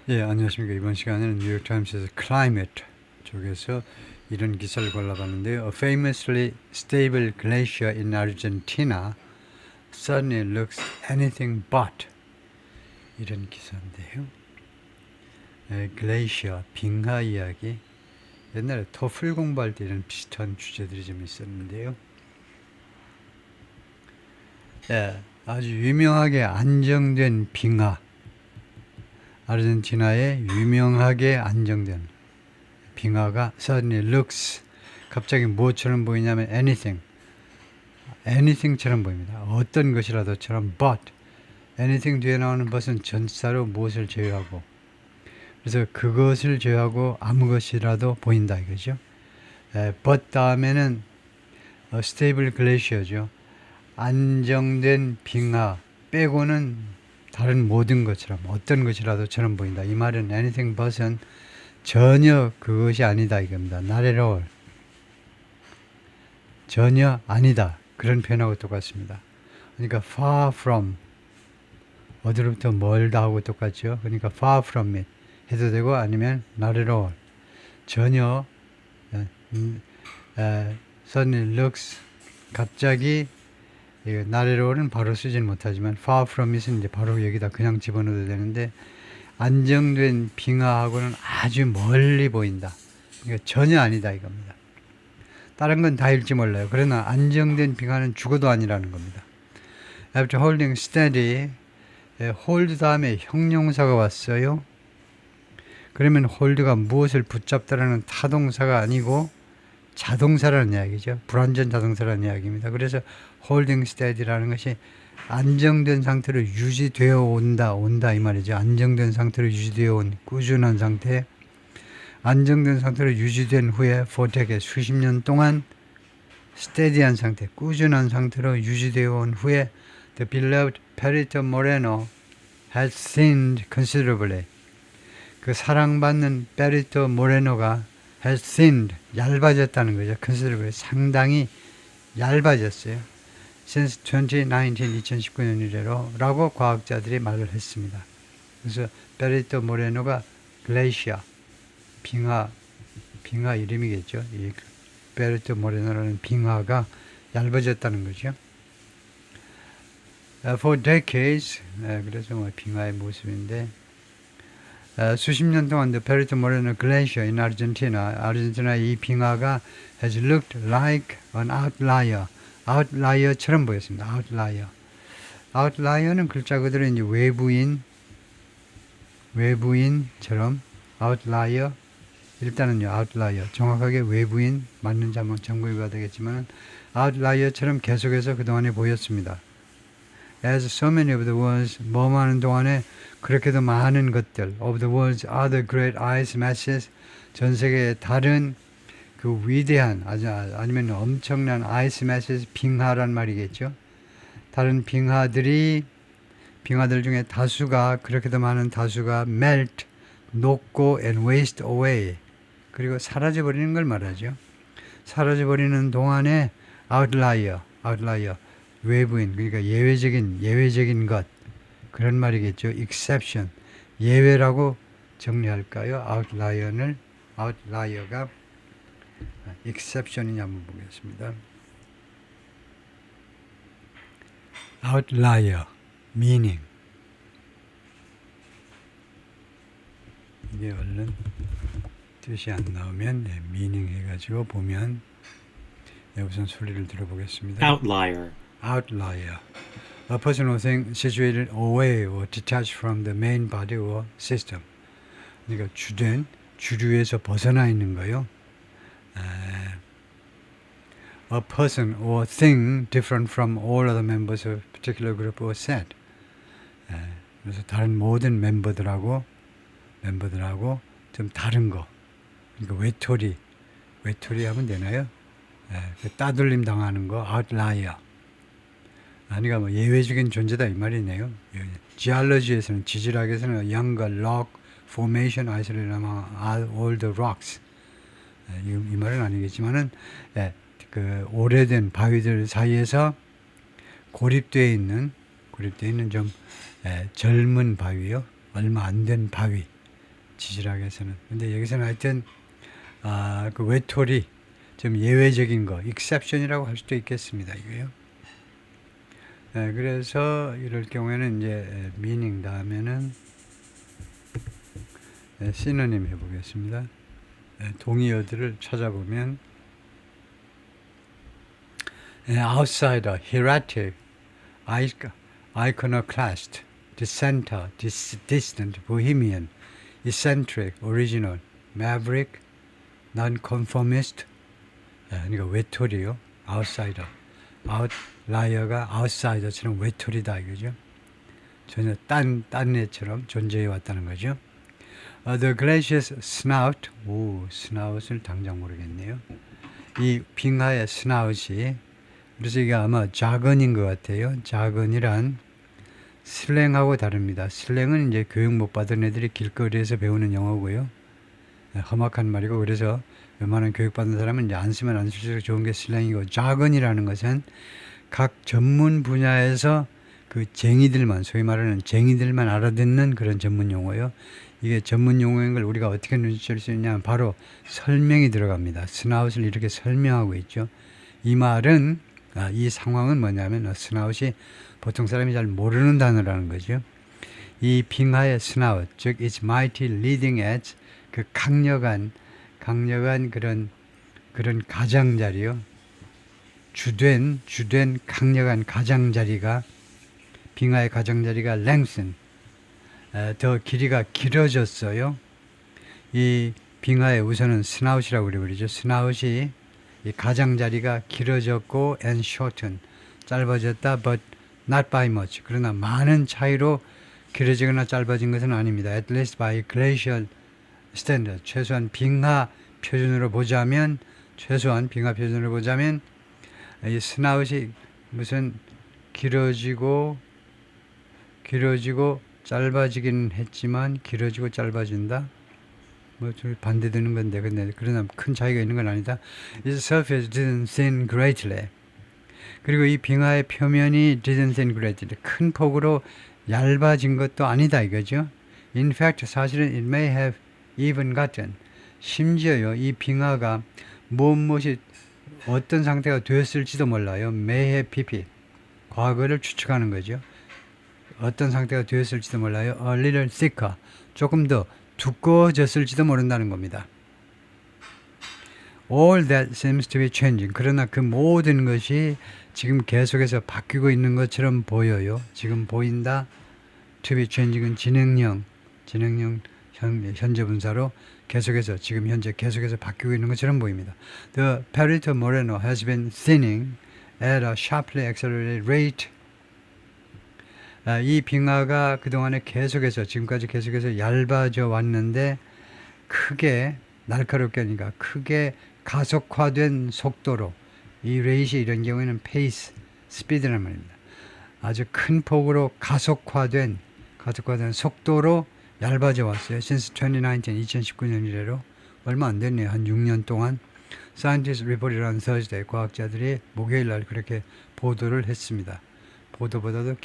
예, 안녕하십니까. 이번 시간에는 뉴욕타임스에서 클라이메트 쪽에서 이런 기사를 골라봤는데요. A famously stable glacier in Argentina suddenly looks anything but 이런 기사인데요. 글레이시어, 빙하 이야기. 옛날에 토플 공부할 때 이런 비슷한 주제들이 좀 있었는데요. 예, 아주 유명하게 안정된 빙하. 아르헨티나에 유명하게 안정된 빙하가 suddenly looks 갑자기 무엇처럼 보이냐면 anything처럼 보입니다. 어떤 것이라도처럼 but anything 뒤에 나오는 but은 전치사로 무엇을 제외하고 그래서 그것을 제외하고 아무 것이라도 보인다 이거죠. but 다음에는 stable glacier죠. 안정된 빙하 빼고는 다른 모든 것처럼 어떤 것이라도처럼 보인다. 이 말은 anything but은 전혀 그것이 아니다 이겁니다. Not at all. 전혀 아니다. 그런 표현하고 똑같습니다. 그러니까 far from 어디로부터 멀다 하고 똑같죠. 그러니까 far from it 해도 되고 아니면 not at all. 전혀 suddenly looks 갑자기 not at all은 바로 쓰지는 못하지만 far from it은 이제 바로 여기다 그냥 집어넣어도 되는데 안정된 빙하하고는 아주 멀리 보인다. 그러니까 전혀 아니다 이겁니다. 다른 건 다일지 몰라요. 그러나 안정된 빙하는 죽어도 아니라는 겁니다. After holding steady, hold 다음에 형용사가 왔어요. 그러면 hold가 무엇을 붙잡다라는 타동사가 아니고 자동사라는 이야기죠. 불완전 자동사라는 이야기입니다. 그래서 holding steady라는 것이 안정된 상태로 유지되어 온다 이 말이죠. 안정된 상태로 유지되어 온 꾸준한 상태, 안정된 상태로 유지된 후에 for decades 수십 년 동안 steady한 상태, 꾸준한 상태로 유지되어 온 후에 the beloved Perito Moreno has thinned considerably. 그 사랑받는 페리토 모레노가 has thinned, 얇아졌다는 거죠. considerably, 상당히 얇아졌어요. since 2019, 2019년 이래로 라고 과학자들이 말을 했습니다. 그래서 페리토 모레노가 글레이시아, 빙하 이름이겠죠. 이 페리토 모레노라는 빙하가 얇아졌다는 거죠. For decades, 그래서 뭐 빙하의 모습인데 수십 년 동안 the Perito Moreno Glacier in Argentina, 아르헨티나의 이 빙하가 has looked like an outlier, outlier처럼 보였습니다. outlier는 글자 그대로 이제 외부인처럼 outlier, 일단은요 outlier, 정확하게 외부인 맞는지 한번 점검해 봐야 되겠지만 outlier처럼 계속해서 그동안에 보였습니다. As so many of the world's 뭐하는 동안에 그렇게도 많은 것들 of the world's other great ice masses 전 세계의 다른 그 위대한 아니면 엄청난 ice masses 빙하란 말이겠죠. 다른 빙하들 중에 다수가 그렇게도 많은 다수가 melt 녹고 and waste away 그리고 사라져 버리는 걸 말하죠. 사라져 버리는 동안에 outlier 외부인 그러니까 예외적인 것 그런 말이겠죠. exception 예외라고 정리할까요? outlier가 exception이냐 한번 보겠습니다. outlier meaning 이게 얼른 뜻이 안 나오면 meaning 해가지고 보면 우선 소리를 들어보겠습니다. Outlier. A person or thing situated away or detached from the main body or system. 그러니까 주류에서 벗어나 있는 거요. A person or thing different from all other members of a particular group or set. 그래서 다른 모든 멤버들하고 좀 다른 거. 그러니까 외톨이 하면 되나요? 따돌림 당하는 거, outlier. 아니가 뭐 예외적인 존재다 이 말이네요. Geology에서는 지질학에서는 younger rock formation isolated among all the rocks. 이 말은 아니겠지만은 그 오래된 바위들 사이에서 고립되어 있는 좀 젊은 바위요. 얼마 안 된 바위. 지질학에서는. 근데 여기서는 하여튼 그 외톨이 좀 예외적인 거, exception이라고 할 수도 있겠습니다. 이거요. 그래서 이럴 경우에는 이제 meaning 다음에는 시노님 해보겠습니다. 동의어들을 찾아보면 outsider, heretic, iconoclast, dissenter, distant, bohemian, eccentric, original, maverick, nonconformist. 그러니까 외톨이요. outsider. outlier가 outsider처럼 외톨이다 이거죠. 전혀 딴 애처럼 존재해 왔다는 거죠. The glaciers snout. snout을 당장 모르겠네요. 이 빙하의 스나웃이, 그래서 이게 아마 자건인 것 같아요. 자건이란 슬랭하고 다릅니다. 슬랭은 이제 교육 못 받은 애들이 길거리에서 배우는 영어고요. 험악한 말이고, 그래서 웬만한 교육받은 사람은 이제 안 쓰면 안 쓸수록 좋은 게 슬랭이고, 자건이라는 것은 각 전문 분야에서 그 쟁이들만, 소위 말하는 쟁이들만 알아듣는 그런 전문 용어요. 이게 전문 용어인 걸 우리가 어떻게 눈치챌 수 있냐면 바로 설명이 들어갑니다. 스나웃을 이렇게 설명하고 있죠. 이 말은, 이 상황은 뭐냐면 스나웃이 보통 사람이 잘 모르는 단어라는 거죠. 이 빙하의 스나웃, 즉 its mighty leading edge, 그 강력한 그런 가장자리요. 주된 강력한 가장자리가, 빙하의 가장자리가 lengthen, 더 길이가 길어졌어요. 이 빙하에 우선은 스나웃이라고 그러죠. 스나웃이 이 가장자리가 길어졌고 and shorten, 짧아졌다. but not by much, 그러나 많은 차이로 길어지거나 짧아진 것은 아닙니다. at least by glacial standard, 최소한 빙하 표준으로 보자면 이 스나웃이 무슨 길어지고 짧아지긴 했지만, 길어지고 짧아진다? 뭐 좀 반대되는 건데, 근데 그러나 큰 차이가 있는 건 아니다. Its surface didn't thin greatly. 그리고 이 빙하의 표면이 didn't thin greatly, 큰 폭으로 얇아진 것도 아니다 이거죠. In fact, 사실은 it may have even gotten, 심지어요, 이 빙하가 무엇이 어떤 상태가 되었을지도 몰라요. may have pp, 과거를 추측하는 거죠. 어떤 상태가 되었을지도 몰라요. a little thicker, 조금 더 두꺼워졌을지도 모른다는 겁니다. All that seems to be changing. 그러나 그 모든 것이 지금 계속해서 바뀌고 있는 것처럼 보여요. 지금 보인다. To be changing은 진행형 현재 분사로 지금 현재 계속해서 바뀌고 있는 것처럼 보입니다. The Perito Moreno has been thinning at a sharply accelerated rate. 이 빙하가 그동안에 지금까지 계속해서 얇아져 왔는데, 날카롭게 하니까 크게 가속화된 속도로, 이 레이시 이런 경우에는 페이스, 스피드란 말입니다. 아주 큰 폭으로 가속화된 속도로 얇아져 왔어요. Since 2019 이래로 얼마 안 됐네요. 한 6년 동안. Scientists reported on Thursday. 과학자들이 목요일 날 그렇게 보도를 했습니다. 보도보다도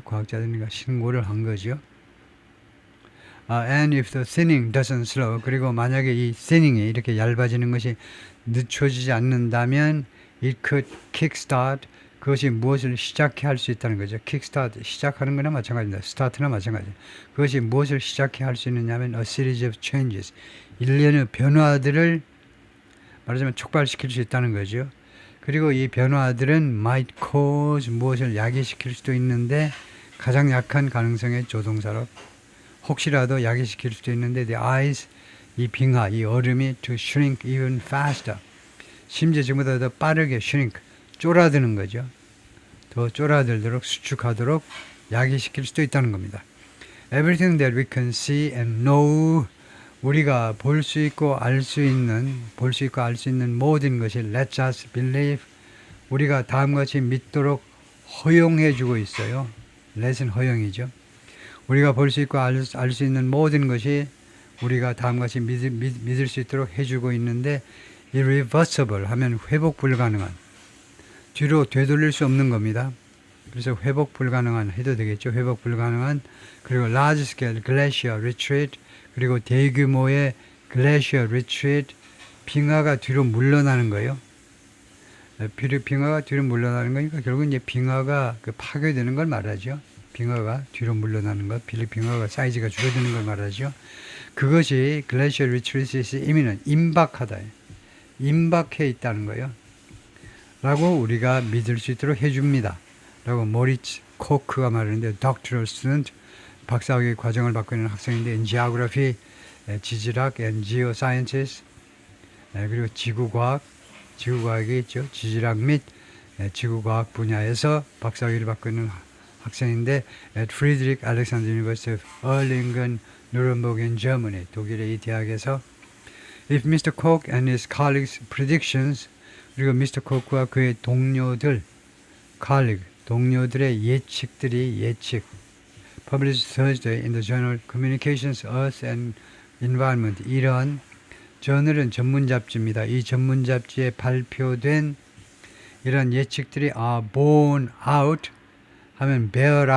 과학자들이 신고를 한 거죠. And if the thinning doesn't slow, 그리고 만약에 이 thinning이 이렇게 얇아지는 것이 늦춰지지 않는다면 it could kickstart, 그것이 무엇을 시작해 할 수 있다는 거죠. kickstart, 시작하는 거나 마찬가지입니다. start나 마찬가지. 그것이 무엇을 시작해 할 수 있느냐면 a series of changes, 일련의 변화들을 말하자면 촉발시킬 수 있다는 거죠. 그리고 이 변화들은 might cause, 무엇을 야기시킬 수도 있는데, 가장 약한 가능성의 조동사로 혹시라도 야기시킬 수도 있는데, the ice, 이 빙하, 이 얼음이 to shrink even faster, 심지어 지금보다 더 빠르게 shrink, 쫄아드는 거죠. 더 쫄아들도록, 수축하도록 야기시킬 수도 있다는 겁니다. Everything that we can see and know, 우리가 볼 수 있고 알 수 있는 모든 것이 let us believe, 우리가 다음같이 믿도록 허용해 주고 있어요. let은 허용이죠. 우리가 볼 수 있고 알 수 있는 모든 것이 우리가 다음같이 믿을 수 있도록 해주고 있는데, irreversible 하면 회복 불가능한, 뒤로 되돌릴 수 없는 겁니다. 그래서 회복 불가능한 해도 되겠죠. 회복 불가능한 그리고 large scale glacier retreat 그리고 대규모의 glacier retreat 빙하가 뒤로 물러나는 거예요. 빙하가 뒤로 물러나는 거니까 결국 이제 빙하가 그 파괴되는 걸 말하죠. 빙하가 뒤로 물러나는 것, 빙하가 사이즈가 줄어드는 걸 말하죠. 그것이 glacier retreat의 의미는 임박하다. 임박해 있다는 거예요. 라고 우리가 믿을 수 있도록 해줍니다. 라고 모리츠 코크가 말하는데 doctoral student 박사학위 과정을 받고 있는 학생인데 in geography, 지질학 and geosciences 그리고 지구과학이 있죠. 지질학 및 지구과학 분야에서 박사학위를 받고 있는 학생인데 at Friedrich Alexander University of Erlangen, Nuremberg in Germany 독일의 이 대학에서 if Mr. Koch and his colleagues' predictions 그리고 미스터 코크와 그의 동료들의 예측 published Thursday in the journal Communications, Earth and Environment 이런 저널은 전문 잡지입니다. 이 전문 잡지에 발표된 이런 예측들이 are borne out 하면 bear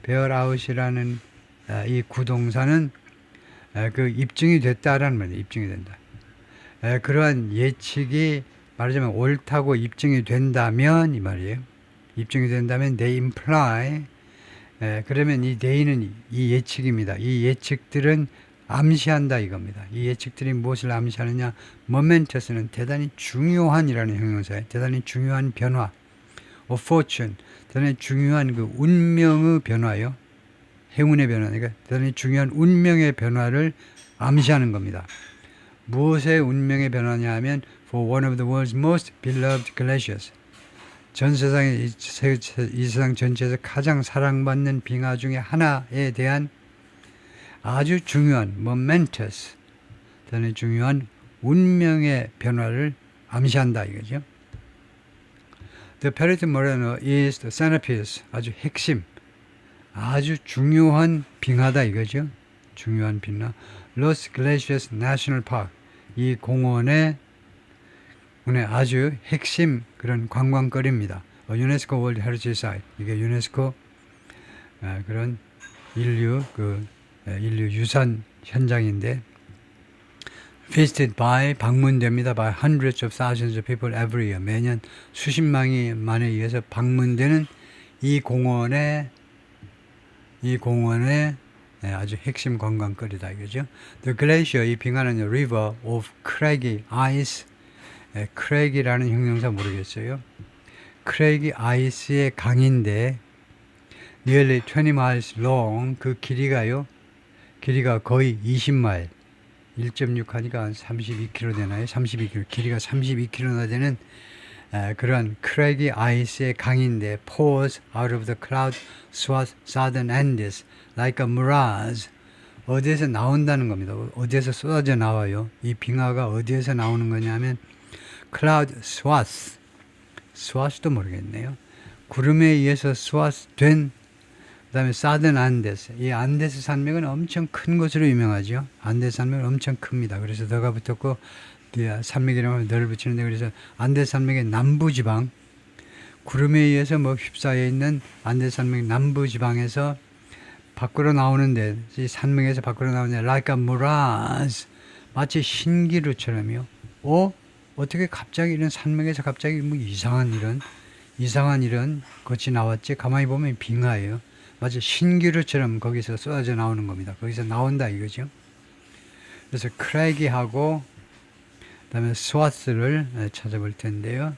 out이라는 이 구동사는 그 입증이 됐다라는 말이에요. 입증이 된다. 그러한 예측이 말하자면 옳다고 입증이 된다면 이 말이에요. 입증이 된다면 they imply 그러면 이 they는 이 예측입니다. 이 예측들은 암시한다 이겁니다. 이 예측들이 무엇을 암시하느냐 momentous는 대단히 중요한이라는 형용사예요. 대단히 중요한 변화 or fortune 대단히 중요한 그 운명의 변화요. 행운의 변화 그러니까 대단히 중요한 운명의 변화를 암시하는 겁니다. 무엇의 운명의 변화냐 하면 for one of the world's most beloved glaciers 전 세상에 이 세상 전체에서 가장 사랑받는 빙하 중에 하나에 대한 아주 중요한 momentous 대단히 중요한 운명의 변화를 암시한다 이거죠. The Perito Moreno is the centerpiece 아주 핵심 아주 중요한 빙하다 이거죠. 중요한 빙하 Los Glaciers National Park 이 공원의 아주 핵심 그런 관광거리입니다. 유네스코 월드 헤리티지 사이트 이게 유네스코 그런 인류 유산 현장인데 visited by 방문됩니다. by hundreds of thousands of people every year 매년 수십만에 의해서 방문되는 이 공원의 아주 핵심 관광거리다 이거죠. The glacier 이 빙하는 river of craggy ice cragg이라는 형용사 모르겠어요. craggy ice의 강인데 nearly 20 miles long 그 길이가 거의 20마일 1.6 하니까 한 32km 되나요? 32km 길이가 32km나 되는 그러한 craggy ice의 강인데 pours out of the cloud swath southern Andes like a mirage 어디에서 나온다는 겁니다. 어디에서 쏟아져 나와요. 이 빙하가 어디에서 나오는 거냐면 cloud swath도 모르겠네요. 구름에 의해서 swath 된 그 다음에 southern Andes 이 안데스 산맥은 엄청 큰 것으로 유명하죠. 안데스 산맥은 엄청 큽니다. 그래서 더가 붙었고 산맥이라고 널 붙이는데 그래서 안데스 산맥의 남부지방 구름에 의해서 휩싸여 있는 안데스 산맥 남부지방에서 밖으로 나오는데 이 산맥에서 밖으로 나오는데 like a mirage 마치 신기루처럼요. 어떻게 갑자기 이런 산맥에서 갑자기 이상한 이런 것이 나왔지? 가만히 보면 빙하예요. 마치 신기루처럼 거기서 쏟아져 나오는 겁니다. 거기서 나온다 이거죠. 그래서 크래기하고 그다음에 스와스를 찾아볼 텐데요.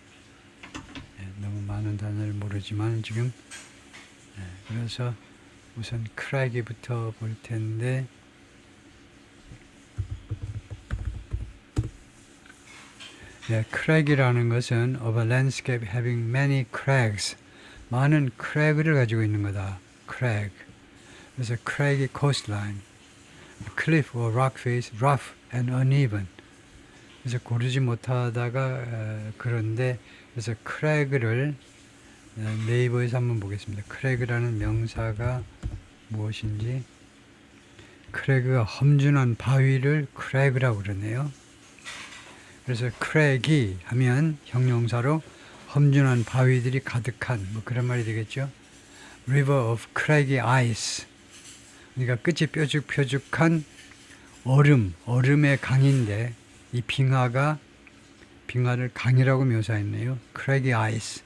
너무 많은 단어를 모르지만 지금 그래서 우선 크래기부터 볼 텐데 크랙이라는 것은 of a landscape having many crags 많은 크랙을 가지고 있는 거다. 크랙 그래서 craggy coastline cliff or rock face rough and uneven 그래서 고르지 못하다가 그런데 그래서 크랙을 네이버에서 한번 보겠습니다. 크랙이라는 명사가 무엇인지 크랙가 험준한 바위를 크랙이라고 그러네요. 그래서 크랙이 하면 형용사로 험준한 바위들이 가득한 뭐 그런 말이 되겠죠. River of craggy ice. 그러니까 끝이 뾰족뾰족한 얼음의 강인데 이 빙하를 강이라고 묘사했네요. craggy ice.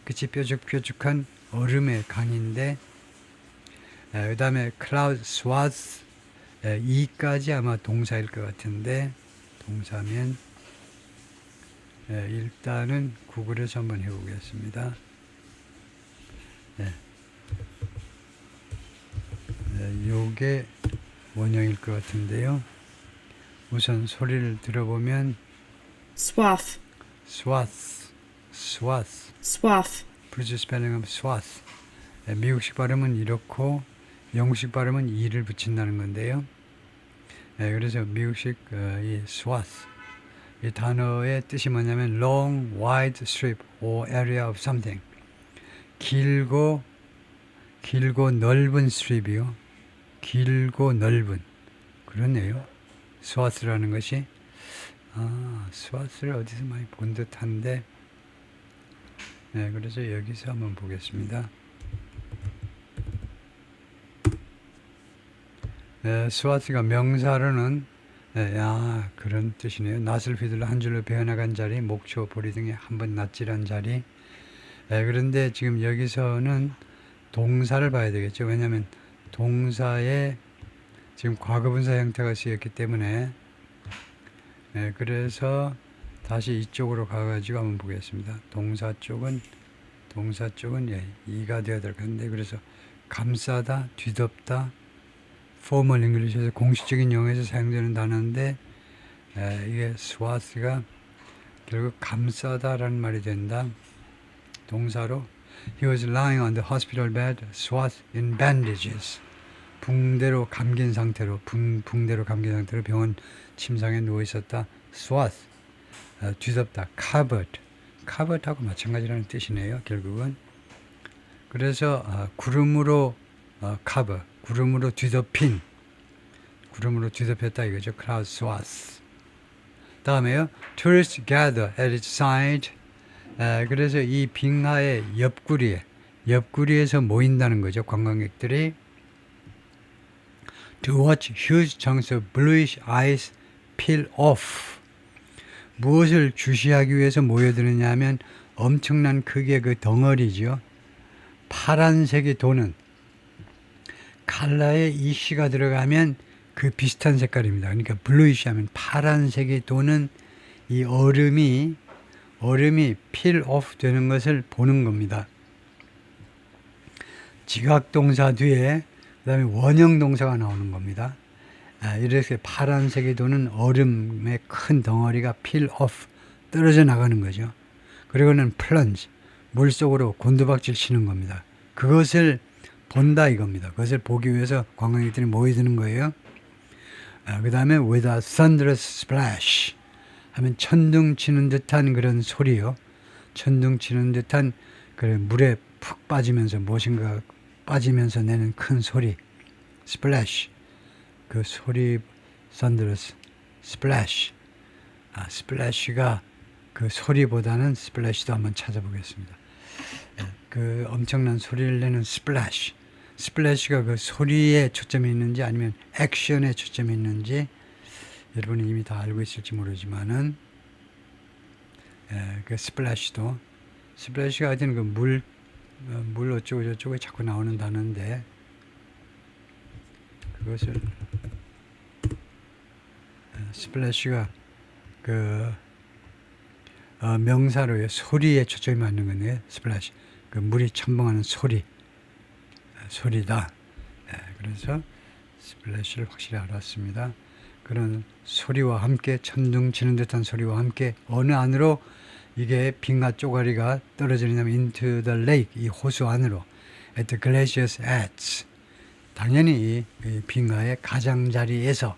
끝이 뾰족뾰족한 얼음의 강인데 그 다음에 cloud swath 이까지 아마 동사일 것 같은데 동사면 일단은 구글에서 한번 해보겠습니다. 요게 원형일 것 같은데요. 우선 소리를 들어보면 swath, swath, swath, 브리티시 스펠링은 swath. 미국식 발음은 이렇고 영국식 발음은 이를 붙인다는 건데요. 그래서 미국식 이 swath 이 단어의 뜻이 뭐냐면 long, wide strip or area of something. 길고 넓은 스트립이요. 길고 넓은. 그렇네요. 스와스라는 것이. 스와스를 어디서 많이 본 듯한데. 그래서 여기서 한번 보겠습니다. 스와스가 명사로는 그런 뜻이네요. 낫을 휘둘러 한 줄로 베어나간 자리, 목초, 보리 등에 한번 낫질한 자리. 그런데 지금 여기서는 동사를 봐야 되겠죠. 왜냐하면 동사에 지금 과거분사 형태가 쓰였기 때문에 그래서 다시 이쪽으로 가가지고 한번 보겠습니다. 동사 쪽은 이가 되어야 될 건데 그래서 감싸다, 뒤덮다, formal English에서 공식적인 영어에서 사용되는 단어인데 이게 swath가 결국 감싸다라는 말이 된다. 동사로 He was lying on the hospital bed, swathed in bandages. 붕대로 감긴 상태로 병원 침상에 누워 있었다. swathe, 뒤덮다. covered하고 마찬가지라는 뜻이네요. 결국은. 그래서 구름으로 cover, 구름으로 뒤덮였다 이거죠. cloud swathe. 다음에요. Tourists gather at its side. 그래서 이 빙하의 옆구리에서 모인다는 거죠. 관광객들이 to watch huge chunks of bluish ice peel off. 무엇을 주시하기 위해서 모여드느냐 하면 엄청난 크기의 그 덩어리죠. 파란색이 도는 칼라에 이씨가 들어가면 그 비슷한 색깔입니다. 그러니까 블루이시 하면 파란색이 도는 이 얼음이 peel off 되는 것을 보는 겁니다. 지각동사 뒤에 그 다음에 원형동사가 나오는 겁니다. 이렇게 파란색이 도는 얼음의 큰 덩어리가 peel off 떨어져 나가는 거죠. 그리고는 plunge 물속으로 곤두박질 치는 겁니다. 그것을 본다 이겁니다. 그것을 보기 위해서 관광객들이 모여드는 거예요. 그 다음에 with a thunderous splash 하면 천둥 치는 듯한 그런 소리요. 천둥 치는 듯한 그 물에 푹 빠지면서 무엇인가 빠지면서 내는 큰 소리. splash. 그 소리 thunderous splash. splash가 그 소리보다는 splash도 한번 찾아보겠습니다. 그 엄청난 소리를 내는 splash. splash가 그 소리에 초점이 있는지 아니면 액션에 초점이 있는지 여러분이 이미 다 알고 있을지 모르지만은 그 splash가 하여튼 그 물 어쩌고 저쩌고 자꾸 나오는 단어인데 그것을 splash가 그 명사로의 소리에 초점이 맞는 건데 splash 그 물이 첨벙하는 소리다. 그래서 splash를 확실히 알았습니다. 그런 소리와 함께 천둥 치는 듯한 소리와 함께 어느 안으로 이게 빙하 쪼가리가 떨어지냐면 into the lake 이 호수 안으로 at the glacier's edge 당연히 이 빙하의 가장자리에서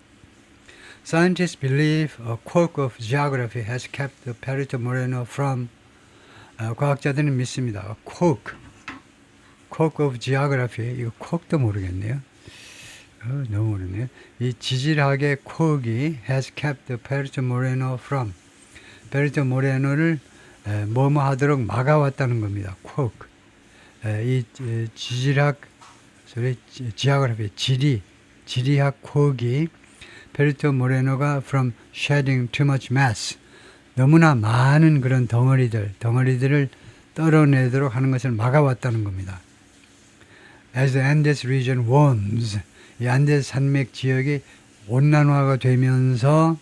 Scientists believe a quirk of geography has kept the Perito Moreno from 과학자들은 믿습니다. quirk of geography 이거 quirk도 모르겠네요. 너무 어렵네요. 이 지질학의 quirk이 has kept the Perito Moreno from Perito Moreno를 뭐뭐 하도록 막아왔다는 겁니다. quirk. 이 지질학, 지하그래피, 지리학 quirk이 페르토 모레노가 from shedding too much mass, 너무나 많은 그런 덩어리들을 떨어내도록 하는 것을 막아왔다는 겁니다. As the Andes region warms, 이 안데스 산맥 지역이 온난화가 되면서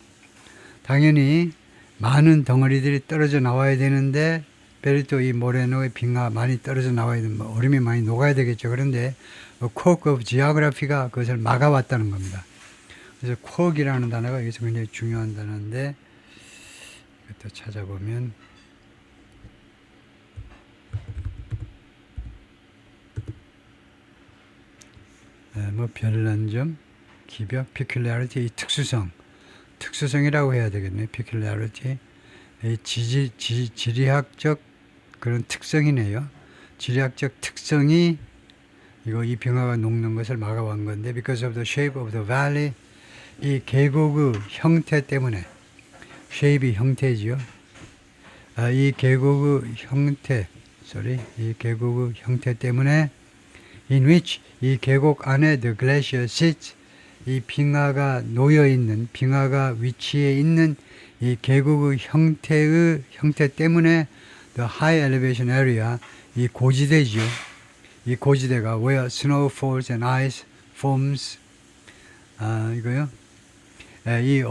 당연히 많은 덩어리들이 떨어져 나와야 되는데 베르토 이 모레노의 빙하 많이 떨어져 나와야 되는 얼음이 많이 녹아야 되겠죠. 그런데 quirk of geography가 그것을 막아왔다는 겁니다. 그래서 quirk이라는 단어가 여기서 굉장히 중요한 단어인데 이것도 찾아보면 뭐 별난 점, 기벽, peculiarity, 이 특수성이라고 해야 되겠네요. peculiarity, 지리학적 그런 특성이네요. 지리학적 특성이 이 빙하가 녹는 것을 막아온 건데, because of the shape of the valley, 이 계곡의 형태 때문에, shape이 형태지요. 이 계곡의 형태 때문에, in which 이 계곡 안에 the glacier sits, 이 빙하가 빙하가 위치해 있는 이 계곡의 형태 때문에 the high elevation area, 이 고지대지요. 이 고지대가 where snow falls and ice forms, 이거요. 이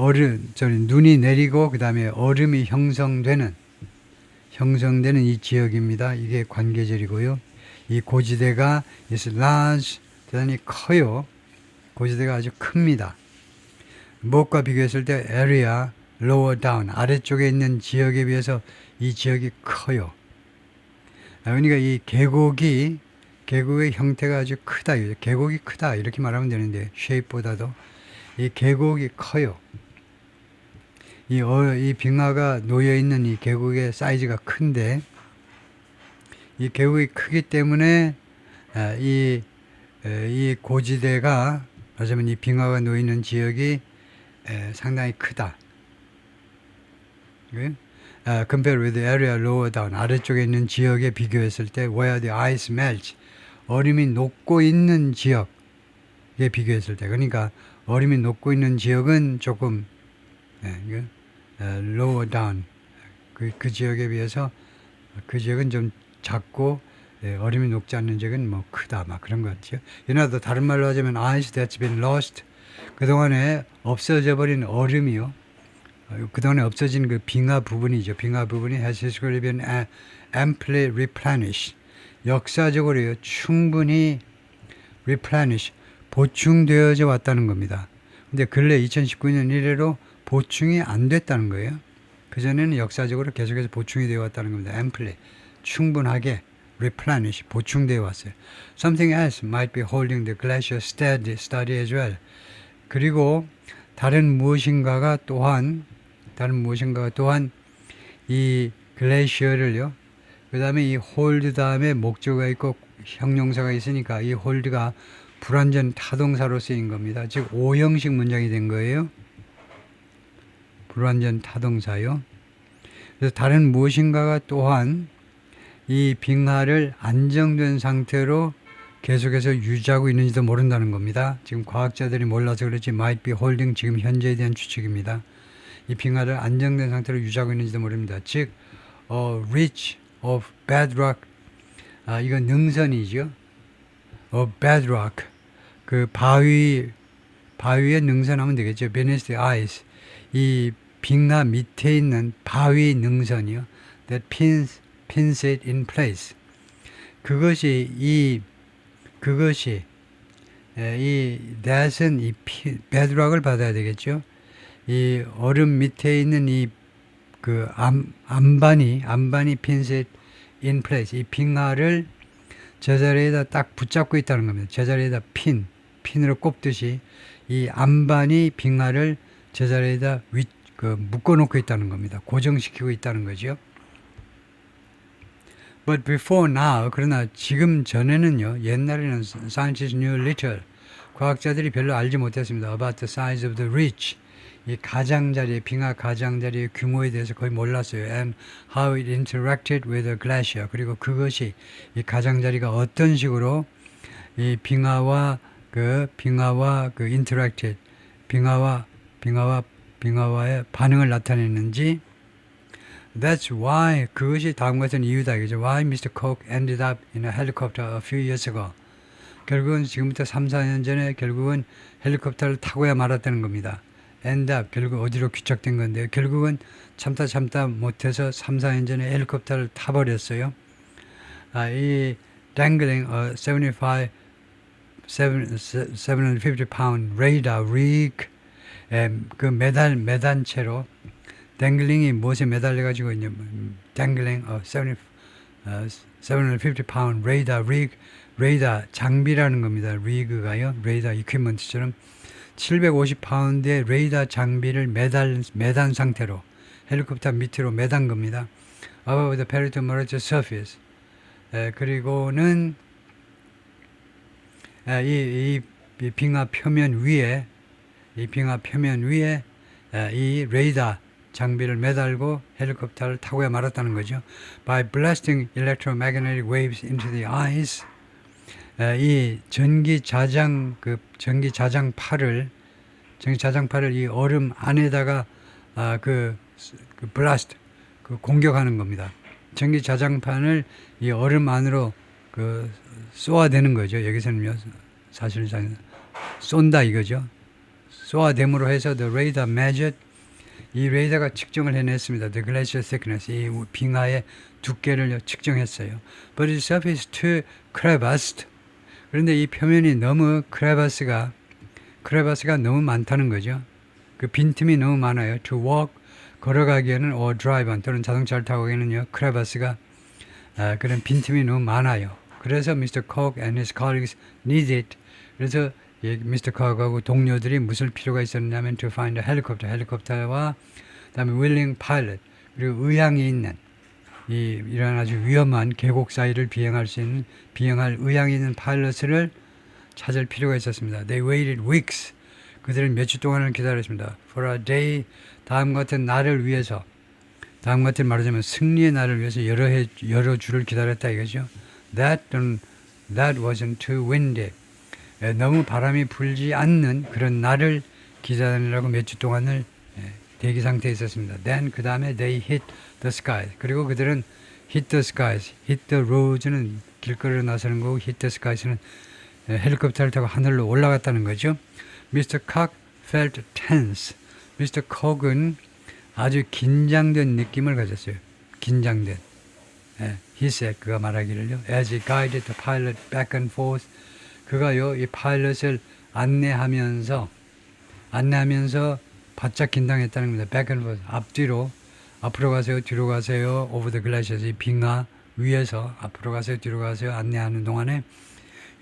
눈이 내리고 그 다음에 얼음이 형성되는 이 지역입니다. 이게 관계절이고요. 이 고지대가 is large, 대단히 커요. 고지대가 아주 큽니다. 무엇과 비교했을 때 area lower down, 아래쪽에 있는 지역에 비해서 이 지역이 커요. 그러니까 이 계곡의 형태가 아주 크다. 계곡이 크다 이렇게 말하면 되는데 shape보다도 이 계곡이 커요. 이 빙하가 놓여 있는 이 계곡의 사이즈가 큰데 이 계곡이 크기 때문에 이 고지대가 말하자면 이 빙하가 놓여 있는 지역이 상당히 크다. Compared with the area lower down, 아래쪽에 있는 지역에 비교했을 때 where the ice melts, 얼음이 녹고 있는 지역에 비교했을 때, 그러니까 얼음이 녹고 있는 지역은 조금 lower down, 그 지역에 비해서 그 지역은 좀 작고 얼음이 녹지 않는 지역은 뭐 크다, 막 그런 것 같죠. 이나도 다른 말로 하자면 ice that's been lost, 그동안에 없어져 버린 얼음이요. 그동안에 없어진 그 빙하 부분이죠. 빙하 부분이 has historically been amply replenished. 역사적으로요, 충분히 replenish, 보충되어져 왔다는 겁니다. 근데 근래 2019년 이래로 보충이 안 됐다는 거예요. 그전에는 역사적으로 계속해서 보충이 되어 왔다는 겁니다. amply, 충분하게 replenish, 보충되어 왔어요. Something else might be holding the glacier steady as well. 그리고 다른 무엇인가가 또한 이 글래시어를요, 그 다음에 이 홀드 다음에 목적어가 있고 형용사가 있으니까 이 홀드가 불완전 타동사로 쓰인 겁니다. 즉 5형식 문장이 된 거예요. 불완전 타동사요. 그래서 다른 무엇인가가 또한 이 빙하를 안정된 상태로 계속해서 유지하고 있는지도 모른다는 겁니다. 지금 과학자들이 몰라서 그렇지 might be holding, 지금 현재에 대한 추측입니다. 이 빙하를 안정된 상태로 유지하고 있는지도 모릅니다. 즉 ridge of bedrock, 이건 능선이죠. of bedrock, 그 바위에 능선하면 되겠죠. beneath the ice, 이 빙하 밑에 있는 바위 능선이요. that pins it in place. 그것이 that은 이 bedrock을 받아야 되겠죠. 이 얼음 밑에 있는 이 그 안반이 pins it in place. 이 빙하를 제자리에다 딱 붙잡고 있다는 겁니다. 제자리에다 핀으로 꼽듯이 이 안반이 빙하를 제자리에다 묶어놓고 있다는 겁니다. 고정시키고 있다는 거죠. But before now, 그러나 지금 전에는요, 옛날에는 scientists knew little, 과학자들이 별로 알지 못했습니다. About the size of the ridge, 이 가장자리, 빙하 가장자리의 규모에 대해서 거의 몰랐어요. And how it interacted with the glacier. 그리고 그것이 이 가장자리가 어떤 식으로 이 빙하와 그 interacted, 빙하와의 반응을 나타내는지. That's why, 그것이 다음 같은 이유다. 그죠? Why Mr. Koch ended up in a helicopter a few years ago. 결국은 지금부터 3, 4년 전에 결국은 헬리콥터를 타고야 말았다는 겁니다. end up, 결국 어디로 귀착된 건데요. 결국은 참다 못해서 3, 4년 전에 헬리콥터를 타버렸어요. 이 dangling a 750 pound radar rig, 그 매단 채로 댕글링이 무엇에 매달려가지고 이제 dangling a 750 pound radar rig, 레이더 장비라는 겁니다. 리그가요. 레이더 이퀴먼트처럼 750파운드의 레이더 장비를 매단 상태로 헬리콥터 밑으로 매단 겁니다. Above the peritonial surface. 그리고는 이 빙하 표면 위에 이 레이더 장비를 매달고 헬리콥터를 타고야 말았다는 거죠. By blasting electromagnetic waves into the ice. 이 전기 자장파를 이 얼음 안에다가 블라스트 공격하는 겁니다. 전기 자장판을 이 얼음 안으로 쏘아대는 거죠. 여기서는요, 사실상 쏜다 이거죠. 쏘아댐으로 해서 the radar measured, 이 레이더가 측정을 해냈습니다. The glacier thickness, 이 빙하의 두께를 측정했어요. But its surface too crevassed. 그런데 이 표면이 너무 크레바스가 너무 많다는 거죠. 그 빈틈이 너무 많아요. To walk, 걸어가기에는 or drive on, 또는 자동차를 타고 가기에는요, 크레바스가 그런 빈틈이 너무 많아요. 그래서 Mr. Koch and his colleagues needed, 그래서 Mr. Koch하고 동료들이 무슨 필요가 있었냐면 to find a helicopter, 헬리콥터와 그다음에 willing pilot, 그리고 의향이 있는 이런 아주 위험한 계곡 사이를 비행할 의향이 있는 파일럿을 찾을 필요가 있었습니다. They waited weeks. 그들은 몇 주 동안을 기다렸습니다. For a day, 다음 같은 날을 위해서, 다음 같은 말하자면 승리의 날을 위해서 여러 주를 기다렸다 이거죠. That wasn't too windy. 너무 바람이 불지 않는 그런 날을 기다리려고 몇 주 동안을 대기 상태에 있었습니다. Then 그 다음에 they hit the sky. 그리고 그들은 hit the skies, hit the roads는 길거리로 나서는 거고 hit the skies는 헬리콥터를 타고 하늘로 올라갔다는 거죠. Mr. Koch felt tense. Mr. Koch은 아주 긴장된 느낌을 가졌어요. 긴장된. He said, 그가 말하기를요. As he guided the pilot back and forth. 그가요, 이 파일럿을 안내하면서 바짝 긴장했다는 겁니다. Back and forth, 앞으로 가세요, 뒤로 가세요. Over the glaciers, 이 빙하 위에서 앞으로 가세요, 뒤로 가세요. 안내하는 동안에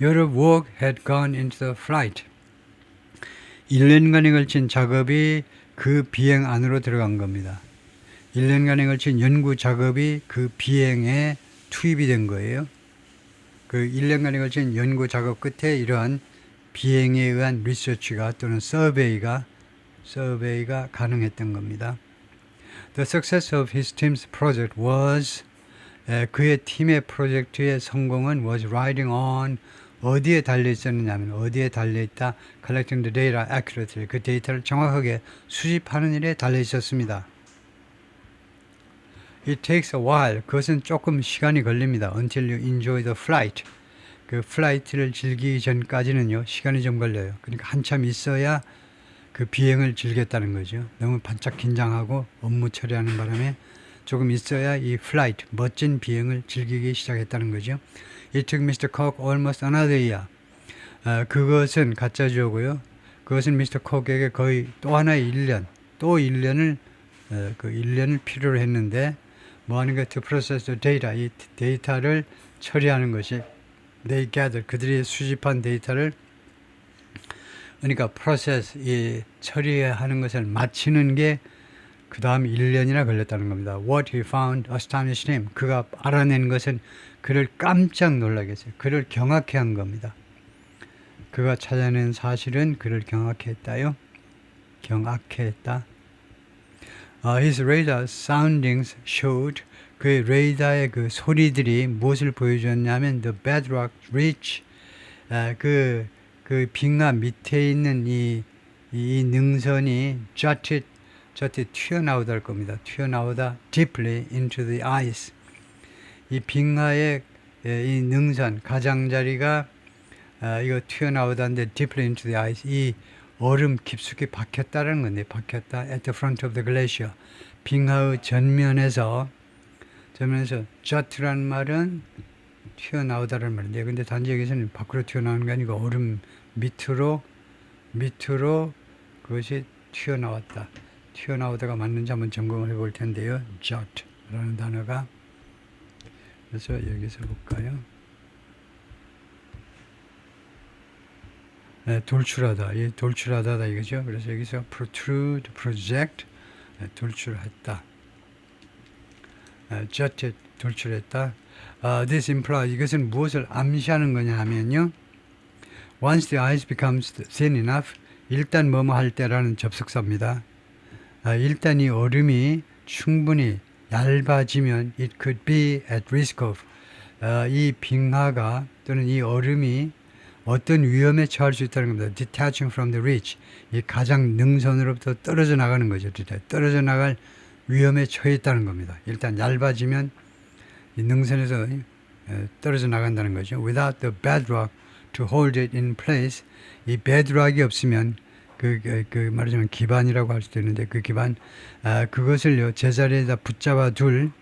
Your work had gone into the flight. 1년간에 걸친 작업이 그 비행 안으로 들어간 겁니다. 1년간에 걸친 연구 작업이 그 비행에 투입이 된 거예요. 그 1년간에 걸친 연구 작업 끝에 이러한 비행에 의한 리서치가 또는 서베이가 가능했던 겁니다. The success of his team's project was, 그의 팀의 프로젝트의 성공은 was riding on, 어디에 달려있었느냐면 어디에 달려있다, collecting the data accurately, 그 데이터를 정확하게 수집하는 일에 달려있었습니다. It takes a while, 그것은 조금 시간이 걸립니다. Until you enjoy the flight, 그 플라이트를 즐기기 전까지는요, 시간이 좀 걸려요. 그러니까 한참 있어야 그 비행을 즐겼다는 거죠. 너무 반짝 긴장하고 업무 처리하는 바람에 조금 있어야 이 플라이트, 멋진 비행을 즐기기 시작했다는 거죠. It took Mr. Koch almost another year. 그것은 가짜주어고요. 그것은 Mr. Koch에게 거의 또 하나의 1년, 또 1년을 그 1년을 필요로 했는데 뭐 하는 거 to process the data, 이 데이터를 처리하는 것이 they gather, 그들이 수집한 데이터를 그러니까 process, 이 처리하는 것을 마치는 게 그 다음 1년이나 걸렸다는 겁니다. What he found astonished him. 그가 알아낸 것은 그를 깜짝 놀라게 했어요. 그를 경악해 한 겁니다. 그가 찾아낸 사실은 그를 경악해 했다요. 경악했다. His radar soundings showed 그의 레이더의 그 소리들이 무엇을 보여줬냐면 the bedrock ridge 그 빙하 밑에 있는 이 능선이 jutted 튀어나오다 할 겁니다. 튀어나오다 deeply into the ice. 이 빙하의 이 능선 가장자리가 이거 튀어나오다는데 deeply into the ice. 이 얼음 깊숙이 박혔다는 건데 박혔다 at the front of the glacier. 빙하의 전면에서 jut라는 말은 튀어나오다라는 말인데 근데 단지 여기서는 밖으로 튀어나오는 게 아니고 얼음 밑으로 그것이 튀어나오다가 맞는지 한번 점검해 볼 텐데요. jut라는 단어가 그래서 여기서 볼까요? 네, 돌출하다 이거죠. 그래서 여기서 protrude, project 돌출했다. jutted 돌출했다. This implies 이것은 무엇을 암시하는 거냐 하면요. Once the ice becomes thin enough 일단 뭐뭐 할 때라는 접속사입니다. 일단 이 얼음이 충분히 얇아지면 it could be at risk of 이 빙하가 또는 이 얼음이 어떤 위험에 처할 수 있다는 겁니다. Detaching from the ridge 이 가장 능선으로부터 떨어져 나가는 거죠. 떨어져 나갈 위험에 처해 있다는 겁니다. 일단 얇아지면 이 능선에서 떨어져 나간다는 거죠. Without the bedrock to hold it in place 이 bedrock이 없으면 말하자면 기반이라고 할 수도 있는데 그 기반 그것을요 제자리에다 붙잡아 둘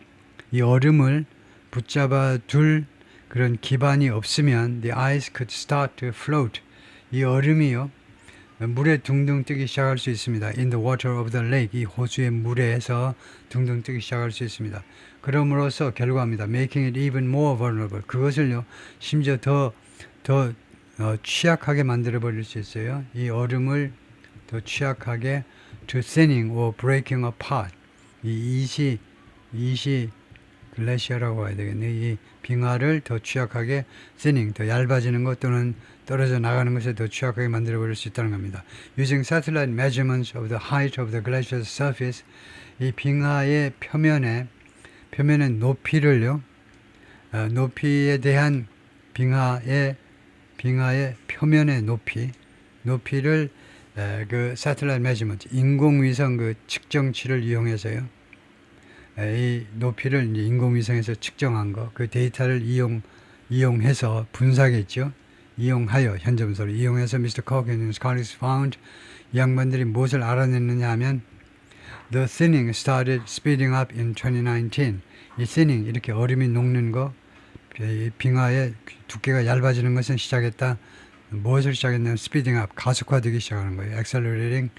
이 얼음을 붙잡아 둘 그런 기반이 없으면 the ice could start to float 이 얼음이요 물에 둥둥 뜨기 시작할 수 있습니다. In the water of the lake 이 호수의 물에서 둥둥 뜨기 시작할 수 있습니다. 그럼으로써 결과입니다. Making it even more vulnerable 그것을요 심지어 더 취약하게 만들어 버릴 수 있어요. 이 얼음을 더 취약하게 to thinning or breaking apart 이 이시 글래시아라고 해야 되겠네. 이 빙하를 더 취약하게 thinning 더 얇아지는 것 또는 떨어져 나가는 것에 더 취약하게 만들어 버릴 수 있다는 겁니다. Using satellite measurements of the height of the glacier's surface 이 빙하의 표면의 높이를요 높이에 대한 빙하의 표면의 높이를 그 satellite measurement 인공위성 그 측정치를 이용해서요. 이 높이를 이제 인공위성에서 측정한 거, 그 데이터를 이용해서 분석했죠. 이용하여 현재 분석을 이용해서 Mr. Cook and his colleagues found 이 양반들이 무엇을 알아냈느냐 하면 the thinning started speeding up in 2019. 이 thinning 이렇게 얼음이 녹는 거, 빙하의 두께가 얇아지는 것은 시작했다. 무엇을 시작했냐면 speeding up 가속화되기 시작하는 거예요. accelerating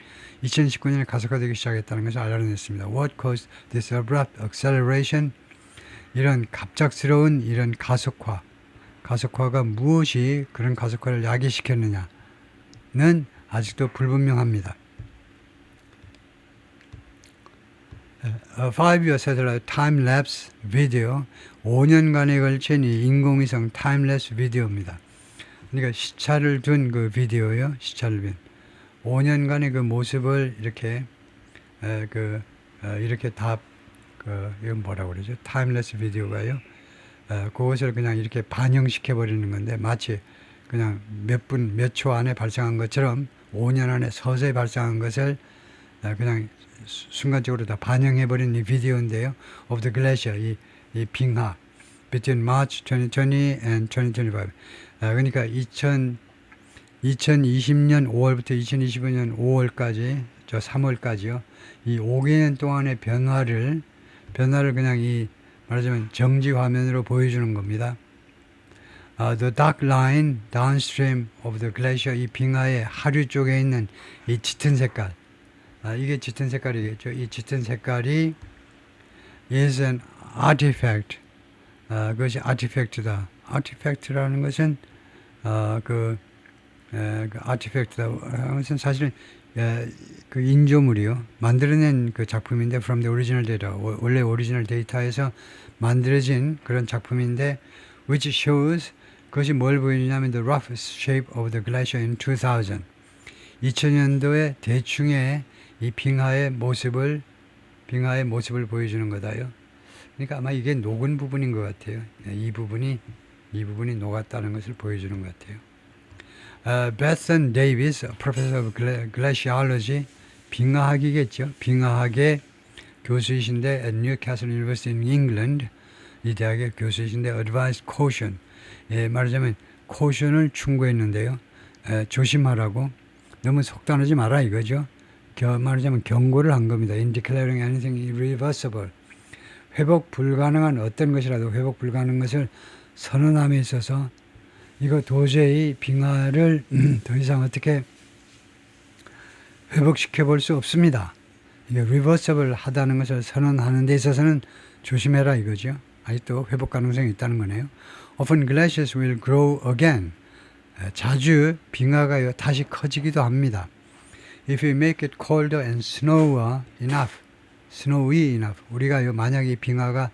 2019년에 가속화되기 시작했다는 것을 알아냈습니다. What caused this abrupt acceleration? 이런 갑작스러운 이런 가속화가 무엇이 그런 가속화를 야기시켰느냐는 아직도 불분명합니다. A 5-year satellite time-lapse video 5년간에 걸친 이 인공위성 타임랩스 비디오입니다. 그러니까 시차를 둔 그 비디오요. 시차를 둔 5년간의 그 모습을 이렇게 이렇게 이건 뭐라고 그러죠? 타임레스 비디오가요. 그것을 그냥 이렇게 반영시켜 버리는 건데 마치 그냥 몇 초 안에 발생한 것처럼 5년 안에 서서히 발생한 것을 그냥 순간적으로 다 반영해 버린 이 비디오인데요. Of the glacier 이 빙하 between March 2020 and 2025. 그러니까 2020년 5월부터 2025년 5월까지, 3월까지요. 이 5개년 동안의 변화를 그냥 말하자면 정지 화면으로 보여주는 겁니다. The dark line downstream of the glacier, 이 빙하의 하류 쪽에 있는 이 짙은 색깔. 이게 짙은 색깔이겠죠. 이 짙은 색깔이 is an artifact. 그것이 artifact다. artifact라는 것은 artifact라는 것은 사실은 그 인조물이요. 만들어낸 그 작품인데 from the original data. 원래 오리지널 데이터에서 만들어진 그런 작품인데 which shows 그것이 뭘 보여주냐면 the rough shape of the glacier in 2000. 2000년도에 대충의 이 빙하의 모습을 보여주는 거다요. 그러니까 아마 이게 녹은 부분인 것 같아요. 이 부분이 녹았다는 것을 보여주는 것 같아요. Bethan Davis, Professor of Glaciology, 빙하학이겠죠. 빙하학의 교수이신데 at Newcastle University in England, 이 대학의 교수이신데 advised caution, 말하자면 caution을 충고했는데요. 조심하라고, 너무 속단하지 마라 이거죠. 말하자면 경고를 한 겁니다. In declaring anything irreversible, 회복 불가능한 어떤 것이라도 회복 불가능한 것을 선언함에 있어서 이거 도저히 빙하를 더 이상 어떻게 회복시켜 볼 수 없습니다. 이게 reversible 하다는 것을 선언하는 데 있어서는 조심해라 이거죠. 아직도 회복 가능성이 있다는 거네요. Often glaciers will grow again. 자주 빙하가 다시 커지기도 합니다. If we make it colder and snowy enough. 우리가 만약 이 빙하가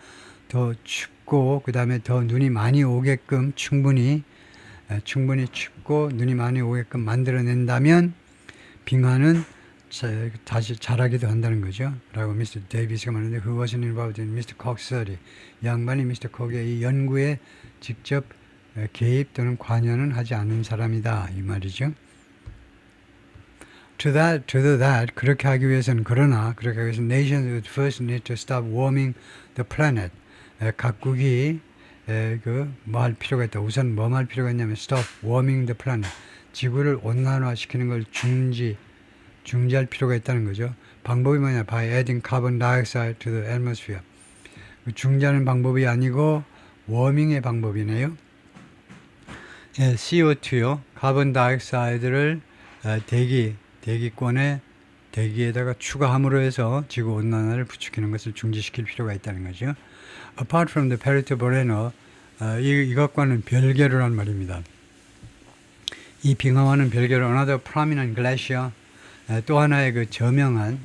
더 춥고 그 다음에 더 눈이 많이 오게끔 충분히 춥고 눈이 많이 오게끔 만들어낸다면 빙하는 다시 자라기도 한다는 거죠. 라고 미스터 데이비스가 말하는데 who wasn't involved in Mr. Koch's study. 이 양반이 미스터 콕의 이 연구에 직접 개입 또는 관여는 하지 않은 사람이다. 이 말이죠. To that, 그렇게 하기 위해서는 nations would first need to stop warming the planet. 각국이 뭐 할 필요가 있다. 우선 뭐 할 필요가 있냐면 stop warming the planet. 지구를 온난화시키는 걸 중지할 필요가 있다는 거죠. 방법이 뭐냐? By adding carbon dioxide to the atmosphere. 중지하는 방법이 아니고 워밍의 방법이네요. CO2요. 카본 다이옥사이드를 대기에다가 추가함으로 해서 지구 온난화를 부추기는 것을 중지시킬 필요가 있다는 거죠. Apart from the Perito Moreno, 이것과는 별개로란 말입니다. 이 빙하와는 별개로 another prominent glacier, 또 하나의 그 저명한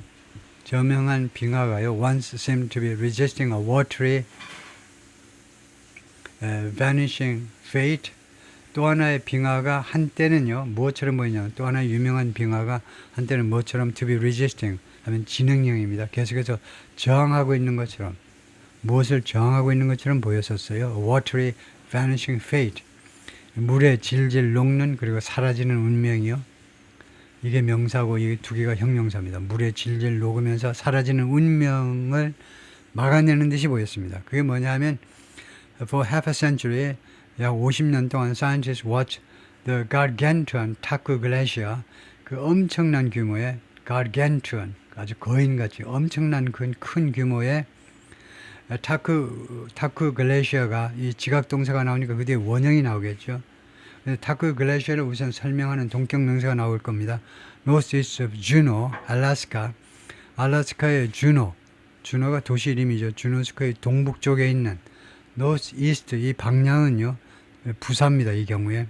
빙하가요. Once seemed to be resisting a watery, vanishing fate. 또 하나의 빙하가 한때는요, 무엇처럼 보이냐면, 또 하나의 유명한 빙하가 한때는 뭐처럼 to be resisting 하면 지능형입니다. 계속해서 저항하고 있는 것처럼, 무엇을 저항하고 있는 것처럼 보였었어요. A watery, vanishing fate. 물에 질질 녹는 그리고 사라지는 운명이요. 이게 명사고 이 두 개가 형용사입니다. 물에 질질 녹으면서 사라지는 운명을 막아내는 듯이 보였습니다. 그게 뭐냐 하면 for half a century, 약 50년 동안 scientists watched the gargantuan Taku Glacier, 그 엄청난 규모의 gargantuan, 아주 거인같이 엄청난 큰 규모의 타쿠 글레이셔가 이 지각동사가 나오니까 그 뒤에 원형이 나오겠죠. 타쿠 글레이셔를 우선 설명하는 동격 명사가 나올 겁니다. Northeast of Juneau, 알래스카의 주노가 도시 이름이죠. 주노스크의 동북쪽에 있는 Northeast, 이 방향은요 부사입니다. 이 경우에.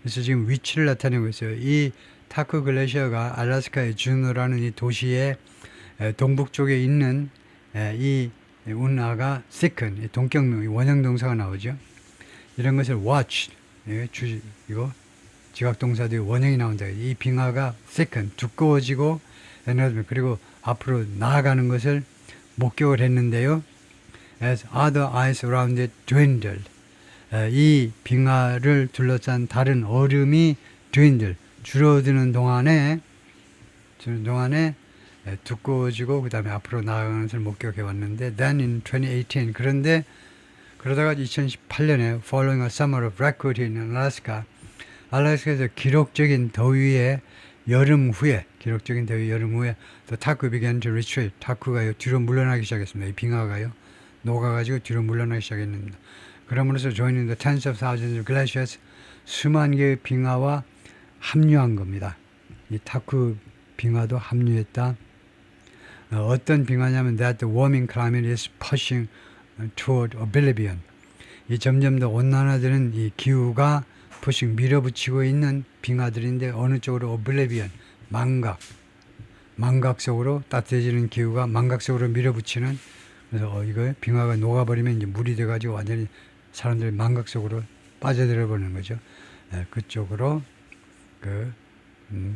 그래서 지금 위치를 나타내고 있어요. 이 타쿠 글레이셔가 알래스카의 주노라는 이 도시의 동북쪽에 있는 이 운하가 thicken, 동격명, 원형 동사가 나오죠. 이런 것을 watch, 이거 지각동사 뒤에 원형이 나온다. 이 빙하가 thicken, 두꺼워지고 그리고 앞으로 나아가는 것을 목격을 했는데요. As other ice around it dwindled, 이 빙하를 둘러싼 다른 얼음이 dwindle, 줄어드는 동안에 두꺼워지고 그 다음에 앞으로 나아가는 것을 목격해 왔는데 then in 2018, 그러다가 2018년에 following a summer of record in Alaska, 알래스카에서 기록적인 더위의 여름 후에 the Taku began to retreat. 타쿠가 뒤로 물러나기 시작했습니다. 이 빙하가요 녹아가지고 뒤로 물러나기 시작했습니다. 그러므로서 joining the tens of thousands of glaciers, 수만 개의 빙하와 합류한 겁니다. 이 타쿠 빙하도 합류했다. 어떤 빙하냐면 that the warming climate is pushing toward oblivion. 이 점점 더 온난화되는 이 기후가 pushing, 밀어붙이고 있는 빙하들인데 어느 쪽으로 oblivion, 망각 속으로, 따뜻해지는 기후가 망각 속으로 밀어붙이는. 그래서 이거 빙하가 녹아버리면 이제 물이 돼가지고 완전히 사람들이 망각 속으로 빠져들어 버리는 거죠. 그쪽으로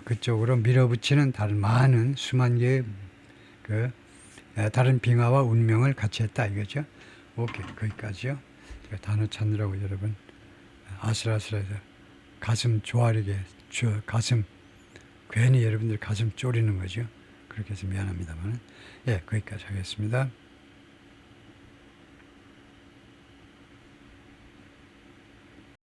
그쪽으로 밀어붙이는 다른 많은 수만 개의 다른 빙하와 운명을 같이 했다 이거죠. 오케이, 거기까지요. 제가 단어 찾느라고 여러분 아슬아슬해서 가슴 조아리게 가슴 괜히 여러분들 가슴 쪼리는 거죠. 그렇게 해서 미안합니다만, 예, 거기까지 하겠습니다.